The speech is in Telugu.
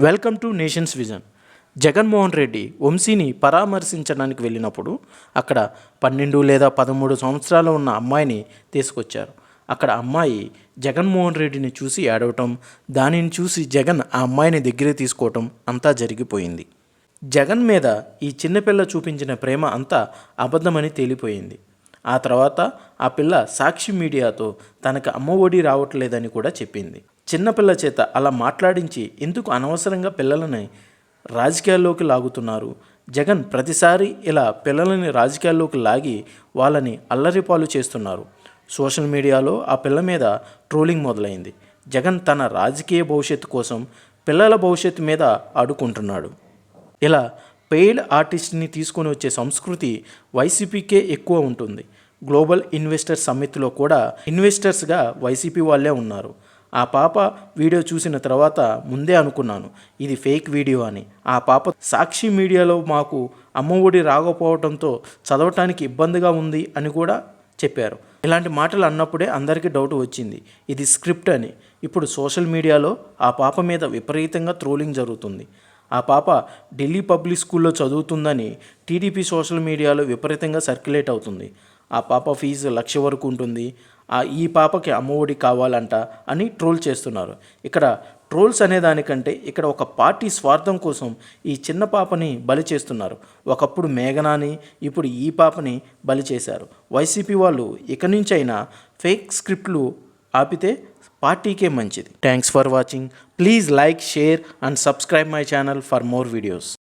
Welcome to nation's vision. Jaganmohan Reddy వంశీని పరామర్శించడానికి వెళ్ళినప్పుడు అక్కడ 12 లేదా 13 సంవత్సరాలు ఉన్న అమ్మాయిని తీసుకొచ్చారు. అక్కడ అమ్మాయి జగన్మోహన్ రెడ్డిని చూసి ఏడవటం, దానిని చూసి జగన్ ఆ అమ్మాయిని దగ్గరికి తీసుకోవటం అంతా జరిగిపోయింది. జగన్ మీద ఈ చిన్నపిల్ల చూపించిన ప్రేమ అంతా అబద్ధమని తేలిపోయింది. ఆ తర్వాత ఆ పిల్ల సాక్షి మీడియాతో తనకు అమ్మ ఒడి రావట్లేదని కూడా చెప్పింది. చిన్నపిల్ల చేత అలా మాట్లాడించి ఎందుకు అనవసరంగా పిల్లలని రాజకీయాల్లోకి లాగుతున్నారు? జగన్ ప్రతిసారి ఇలా పిల్లలని రాజకీయాల్లోకి లాగి వాళ్ళని అల్లరిపాలు చేస్తున్నారు. సోషల్ మీడియాలో ఆ పిల్ల మీద ట్రోలింగ్ మొదలైంది. జగన్ తన రాజకీయ భవిష్యత్తు కోసం పిల్లల భవిష్యత్తు మీద ఆడుకుంటున్నాడు. ఇలా పెయిడ్ ఆర్టిస్ట్ని తీసుకొని వచ్చే సంస్కృతి వైసీపీకే ఎక్కువ ఉంటుంది. గ్లోబల్ ఇన్వెస్టర్ సమ్మిట్లో కూడా ఇన్వెస్టర్స్గా వైసీపీ వాళ్ళే ఉన్నారు. ఆ పాప వీడియో చూసిన తర్వాత ముందే అనుకున్నాను ఇది ఫేక్ వీడియో అని. ఆ పాప సాక్షి మీడియాలో మాకు అమ్మ ఒడి రాకపోవడంతో చదవటానికి ఇబ్బందిగా ఉంది అని కూడా చెప్పారు. ఇలాంటి మాటలు అన్నప్పుడే అందరికీ డౌట్ వచ్చింది ఇది స్క్రిప్ట్ అని. ఇప్పుడు సోషల్ మీడియాలో ఆ పాప మీద విపరీతంగా ట్రోలింగ్ జరుగుతుంది. ఆ పాప ఢిల్లీ పబ్లిక్ స్కూల్లో చదువుతుందని టీడీపీ సోషల్ మీడియాలో విపరీతంగా సర్క్యులేట్ అవుతుంది. ఆ పాప ఫీజు 1,00,000 వరకు ఉంటుంది. ఈ పాపకి అమ్మఒడి కావాలంట అని ట్రోల్ చేస్తున్నారు. ఇక్కడ ట్రోల్స్ అనేదానికంటే ఇక్కడ ఒక పార్టీ స్వార్థం కోసం ఈ చిన్న పాపని బలి చేస్తున్నారు. ఒకప్పుడు మేఘనాని, ఇప్పుడు ఈ పాపని బలి చేశారు. వైసీపీ వాళ్ళు ఇక నుంచైనా ఫేక్ స్క్రిప్ట్లు ఆపితే పార్టీకే మంచిది. Thanks for watching. Please like, share and subscribe my channel for more videos.